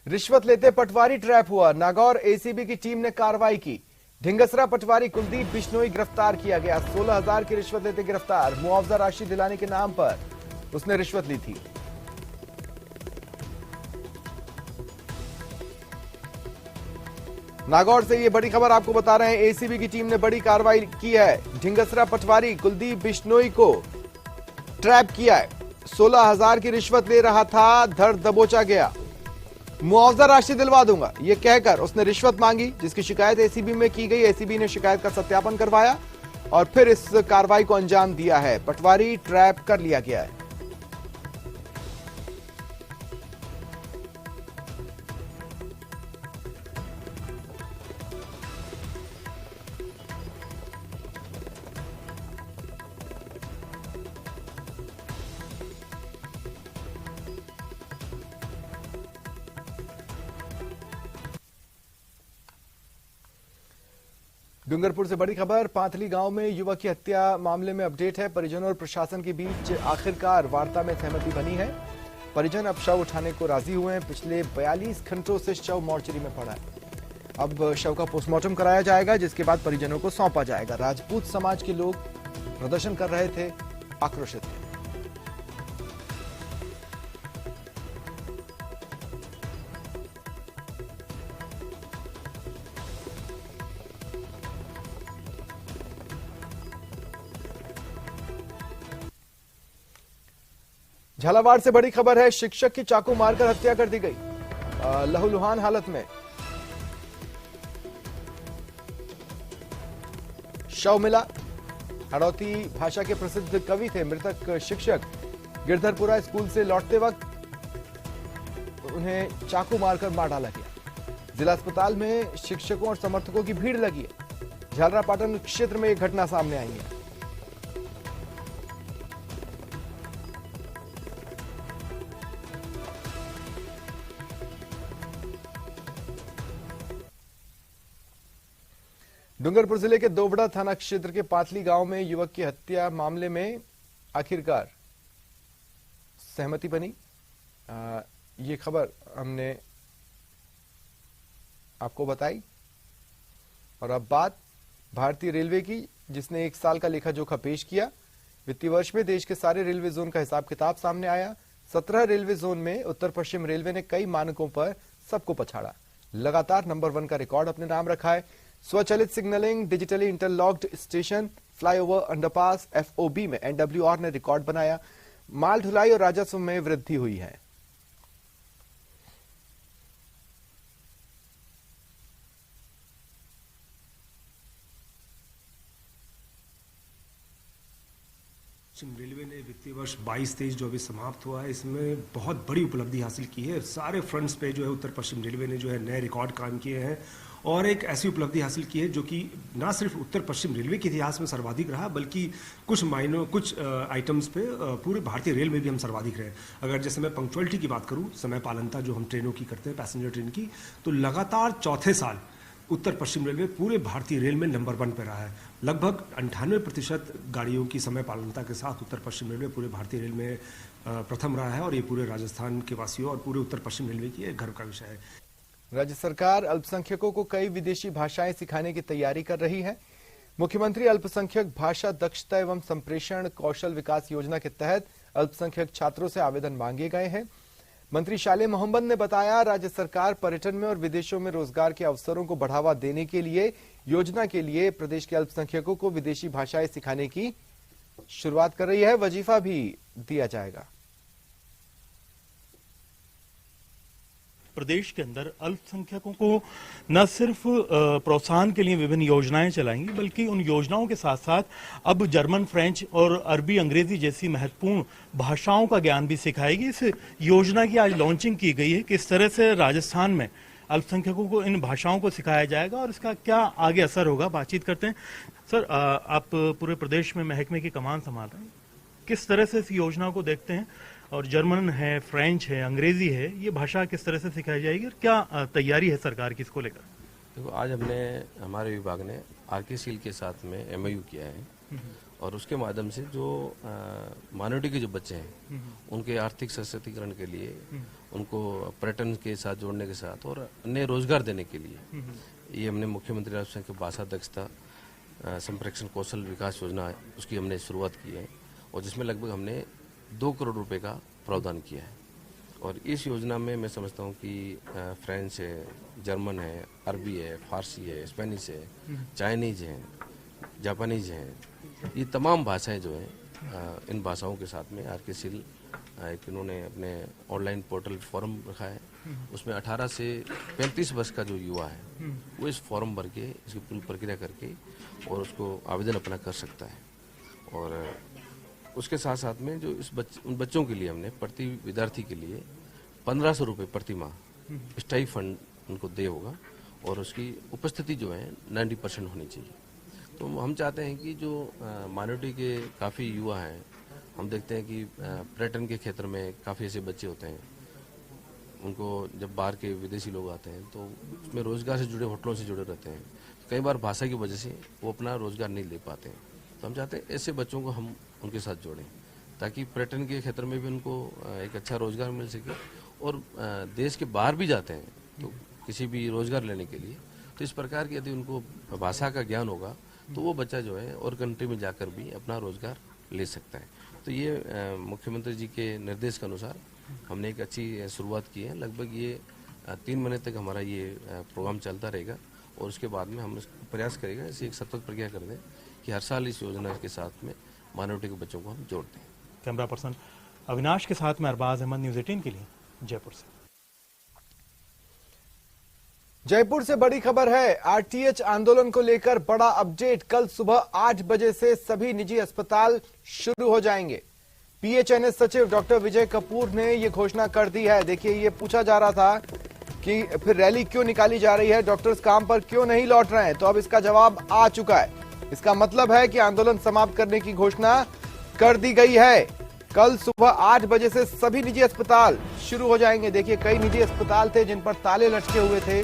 रिश्वत लेते पटवारी ट्रैप हुआ। नागौर एसीबी की टीम ने कार्रवाई की। ढिंगसरा पटवारी कुलदीप बिश्नोई गिरफ्तार किया गया। 16,000 की रिश्वत लेते गिरफ्तार। मुआवजा राशि दिलाने के नाम पर उसने रिश्वत ली थी। नागौर से ये बड़ी खबर आपको बता रहे हैं। एसीबी की टीम ने बड़ी कार्रवाई की है। ढिंगसरा पटवारी कुलदीप बिश्नोई को ट्रैप किया है। 16,000 की रिश्वत ले रहा था, धर दबोचा गया। मुआवजा राशि दिलवा दूंगा ये कहकर उसने रिश्वत मांगी, जिसकी शिकायत एसीबी में की गई। एसीबी ने शिकायत का सत्यापन करवाया और फिर इस कार्रवाई को अंजाम दिया है। पटवारी ट्रैप कर लिया गया है। डूंगरपुर से बड़ी खबर। पांथली गांव में युवक की हत्या मामले में अपडेट है। परिजनों और प्रशासन के बीच आखिरकार वार्ता में सहमति बनी है। परिजन अब शव उठाने को राजी हुए हैं। पिछले 42 घंटों से शव मोर्चरी में पड़ा है। अब शव का पोस्टमार्टम कराया जाएगा, जिसके बाद परिजनों को सौंपा जाएगा। राजपूत समाज के लोग प्रदर्शन कर रहे थे, आक्रोशित थे। झालावाड़ से बड़ी खबर है। शिक्षक की चाकू मारकर हत्या कर दी गई, लहूलुहान हालत में शव मिला। हड़ौती भाषा के प्रसिद्ध कवि थे मृतक शिक्षक। गिरधरपुरा स्कूल से लौटते वक्त उन्हें चाकू मारकर मार डाला गया। जिला अस्पताल में शिक्षकों और समर्थकों की भीड़ लगी है। झालरापाटन क्षेत्र में यह घटना सामने आई है। डूंगरपुर जिले के दोबड़ा थाना क्षेत्र के पाथली गांव में युवक की हत्या मामले में आखिरकार सहमति बनी। ये खबर हमने आपको बताई। और अब बात भारतीय रेलवे की, जिसने 1 साल का लेखा जोखा पेश किया। वित्तीय वर्ष में देश के सारे रेलवे जोन का हिसाब किताब सामने आया। 17 रेलवे जोन में उत्तर पश्चिम रेलवे ने कई मानकों पर सबको पछाड़ा। लगातार नंबर 1 का रिकॉर्ड अपने नाम रखा है। स्वचालित signalling, digitally interlocked station, flyover, underpass, FOB में एनडब्ल्यूआर ने रिकॉर्ड बनाया। माल ढुलाई और राजस्व में वृद्धि हुई है। पश्चिम रेलवे ने वित्तीय वर्ष 22-23 जो अभी समाप्त हुआ है, इसमें बहुत बड़ी उपलब्धि हासिल की है। सारे फ्रंट्स पे जो है उत्तर पश्चिम रेलवे ने जो है नए रिकॉर्ड कायम किए हैं और एक ऐसी उपलब्धि हासिल की है जो कि ना सिर्फ उत्तर पश्चिम रेलवे के इतिहास में सर्वाधिक रहा, बल्कि कुछ आइटम्स पे पूरे भारतीय रेल में भी हम सर्वाधिक रहे। अगर जैसे मैं पंक्चुअलिटी की बात करूं, समय पालनता जो हम ट्रेनों की करते हैं, पैसेंजर ट्रेन की, तो लगातार चौथे साल उत्तर पश्चिम रेलवे पूरे भारतीय रेल में नंबर 1 पे रहा है। लगभग 98% गाड़ियों की समय पालनता के साथ उत्तर पश्चिम रेलवे पूरे भारतीय रेल में प्रथम रहा है और ये पूरे राजस्थान के वासियों और पूरे उत्तर पश्चिम रेलवे की एक गर्व का विषय है। राज्य सरकार अल्पसंख्यकों को कई विदेशी भाषाएं सिखाने की तैयारी कर रही है। मुख्यमंत्री अल्पसंख्यक भाषा दक्षता एवं संप्रेषण कौशल विकास योजना के तहत अल्पसंख्यक छात्रों से आवेदन मांगे गए हैं। मंत्री शाले मोहम्मद ने बताया, राज्य सरकार पर्यटन में और विदेशों में रोजगार के अवसरों को बढ़ावा देने के लिए योजना के लिए प्रदेश के अल्पसंख्यकों को विदेशी भाषाएं सिखाने की शुरुआत कर रही है। वजीफा भी दिया जाएगा। प्रदेश के अंदर अल्पसंख्यकों को न सिर्फ प्रोत्साहन के लिए विभिन्न योजनाएं चलाएंगी, बल्कि उन योजनाओं के साथ साथ अब जर्मन, फ्रेंच और अरबी, अंग्रेजी जैसी महत्वपूर्ण भाषाओं का ज्ञान भी सिखाएगी। इस योजना की आज लॉन्चिंग की गई है। किस तरह से राजस्थान में अल्पसंख्यकों को इन भाषाओं को सिखाया जाएगा और इसका क्या आगे असर होगा, बातचीत करते हैं। सर, आप पूरे प्रदेश में महकमे की कमान संभाल रहे हैं, किस तरह से इस योजना को देखते हैं? और जर्मन है, फ्रेंच है, अंग्रेजी है, ये भाषा किस तरह से सिखाई जाएगी और क्या तैयारी है सरकार की इसको लेकर? देखो, आज हमारे विभाग ने आरके सील के साथ में एमओयू किया है और उसके माध्यम से जो माइनॉरिटी के जो बच्चे हैं उनके आर्थिक सशक्तिकरण के लिए, उनको पर्यटन के साथ जोड़ने के साथ और अन्य रोजगार देने के लिए ये हमने मुख्यमंत्री राष्ट्रीय संघ की भाषा दक्षता संप्रेक्षण कौशल विकास योजना है, उसकी हमने शुरुआत की है और जिसमें लगभग हमने 2 करोड़ रुपए का प्रावधान किया है। और इस योजना में मैं समझता हूँ कि फ्रेंच है, जर्मन है, अरबी है, फारसी है, स्पेनिश है, चाइनीज है, जापानीज है, ये तमाम भाषाएं जो हैं इन भाषाओं के साथ में आर.के. सिल एक इन्होंने अपने ऑनलाइन पोर्टल फॉर्म रखा है, उसमें 18 से 35 वर्ष का जो युवा है वो इस फॉर्म भर के इसकी पूरी प्रक्रिया करके और उसको आवेदन अपना कर सकता है। और उसके साथ साथ में जो उन बच्चों के लिए हमने प्रति विद्यार्थी के लिए 1500 रुपये प्रति माह स्टाइपेंड फंड उनको दे होगा और उसकी उपस्थिति जो है 90% होनी चाहिए। तो हम चाहते हैं कि जो माइनॉरिटी के काफ़ी युवा हैं, हम देखते हैं कि पर्यटन के क्षेत्र में काफ़ी ऐसे बच्चे होते हैं, उनको जब बाहर के विदेशी लोग आते हैं तो उसमें रोजगार से जुड़े होटलों से जुड़े रहते हैं, कई बार भाषा की वजह से वो अपना रोजगार नहीं ले पाते हैं। तो हम चाहते हैं ऐसे बच्चों को हम उनके साथ जोड़ें ताकि पर्यटन के क्षेत्र में भी उनको एक अच्छा रोजगार मिल सके और देश के बाहर भी जाते हैं तो किसी भी रोजगार लेने के लिए, तो इस प्रकार की यदि उनको भाषा का ज्ञान होगा तो वो बच्चा जो है और कंट्री में जाकर भी अपना रोजगार ले सकता है। तो ये मुख्यमंत्री जी के निर्देश के अनुसार हमने एक अच्छी शुरुआत की है। लगभग ये 3 महीने तक हमारा ये प्रोग्राम चलता रहेगा और उसके बाद में हम प्रयास करेंगे, ऐसी एक सतत प्रक्रिया कर दें कि हर साल इस योजना के साथ में माइनॉरिटी के बच्चों को हम जोड़ दें। कैमरा पर्सन अविनाश के साथ में अरबाज अहमद, न्यूज़ 18 के लिए जयपुर से। जयपुर से बड़ी खबर है, आरटीएच आंदोलन को लेकर बड़ा अपडेट। कल सुबह 8 बजे से सभी निजी अस्पताल शुरू हो जाएंगे। पीएचएनएस सचिव डॉक्टर विजय कपूर ने यह घोषणा कर दी है। देखिए, ये पूछा जा रहा था कि फिर रैली क्यों निकाली जा रही है, डॉक्टर्स काम पर क्यों नहीं लौट रहे हैं, तो अब इसका जवाब आ चुका है। इसका मतलब है कि आंदोलन समाप्त करने की घोषणा कर दी गई है। कल सुबह 8 बजे से सभी निजी अस्पताल शुरू हो जाएंगे। देखिए, कई निजी अस्पताल थे जिन पर ताले लटके हुए थे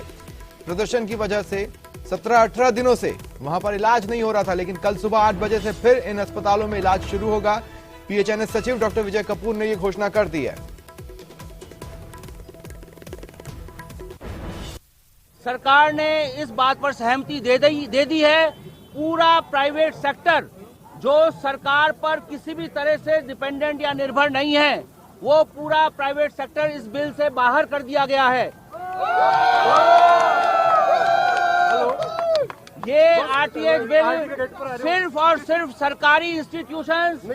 प्रदर्शन की वजह से, 17-18 दिनों से वहां पर इलाज नहीं हो रहा था, लेकिन कल सुबह 8 बजे से फिर इन अस्पतालों में इलाज शुरू होगा। पीएचएनएस सचिव डॉक्टर विजय कपूर ने यह घोषणा कर दी है। सरकार ने इस बात पर सहमति दे दी है, पूरा प्राइवेट सेक्टर जो सरकार पर किसी भी तरह से डिपेंडेंट या निर्भर नहीं है, वो पूरा प्राइवेट सेक्टर इस बिल से बाहर कर दिया गया है। ये आरटीएच बिल सिर्फ और सिर्फ सरकारी इंस्टीट्यूशंस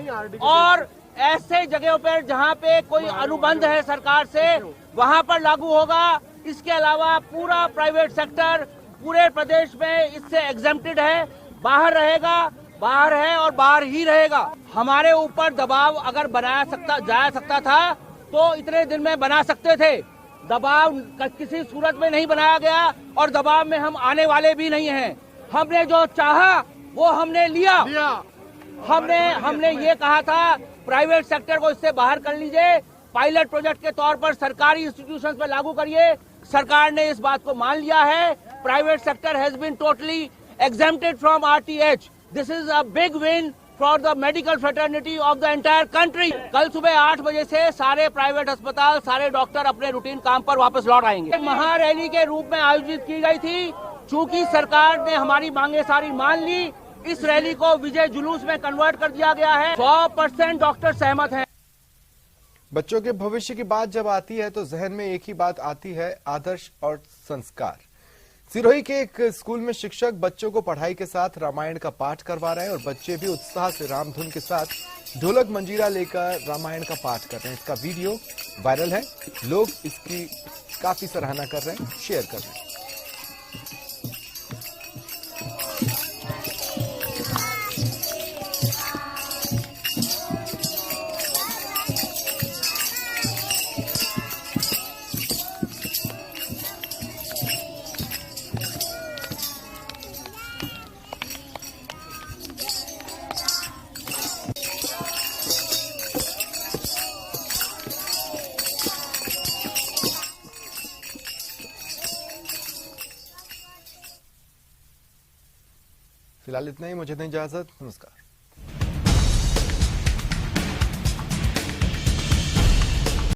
और ऐसे जगहों पर जहां पे कोई अनुबंध है सरकार से, वहां पर लागू होगा। इसके अलावा पूरा प्राइवेट सेक्टर पूरे प्रदेश में इससे एग्जेम्प्टेड है, बाहर रहेगा, बाहर है और बाहर ही रहेगा। हमारे ऊपर दबाव अगर जा सकता था तो इतने दिन में बना सकते थे। दबाव किसी सूरत में नहीं बनाया गया और दबाव में हम आने वाले भी नहीं हैं। हमने जो चाहा वो हमने लिया। हमने ये कहा था प्राइवेट सेक्टर को इससे बाहर कर लीजिए, पायलट प्रोजेक्ट के तौर पर सरकारी इंस्टीट्यूशंस पर लागू करिए। सरकार ने इस बात को मान लिया है। Private sector has been totally exempted from RTH. This is a big win for the medical fraternity of the entire country. कल सुबह 8 बजे से सारे प्राइवेट अस्पताल, सारे डॉक्टर अपने रूटीन काम पर वापस लौट आएंगे। महारैली के रूप में आयोजित की गई थी। चूंकि सरकार ने हमारी मांगे सारी मान ली, इस रैली को विजय जुलूस में कन्वर्ट कर दिया गया है। 100% डॉक्टर सहमत हैं। बच्चों के भविष्य की बात जब आती है तो जहन में एक ही बात आती है, आदर्श और संस्कार। सिरोही के एक स्कूल में शिक्षक बच्चों को पढ़ाई के साथ रामायण का पाठ करवा रहे हैं और बच्चे भी उत्साह से रामधुन के साथ ढोलक मंजीरा लेकर रामायण का पाठ कर रहे हैं। इसका वीडियो वायरल है, लोग इसकी काफी सराहना कर रहे हैं, शेयर कर रहे हैं। फिलहाल इतना ही, मुझे दें इजाजत, नमस्कार।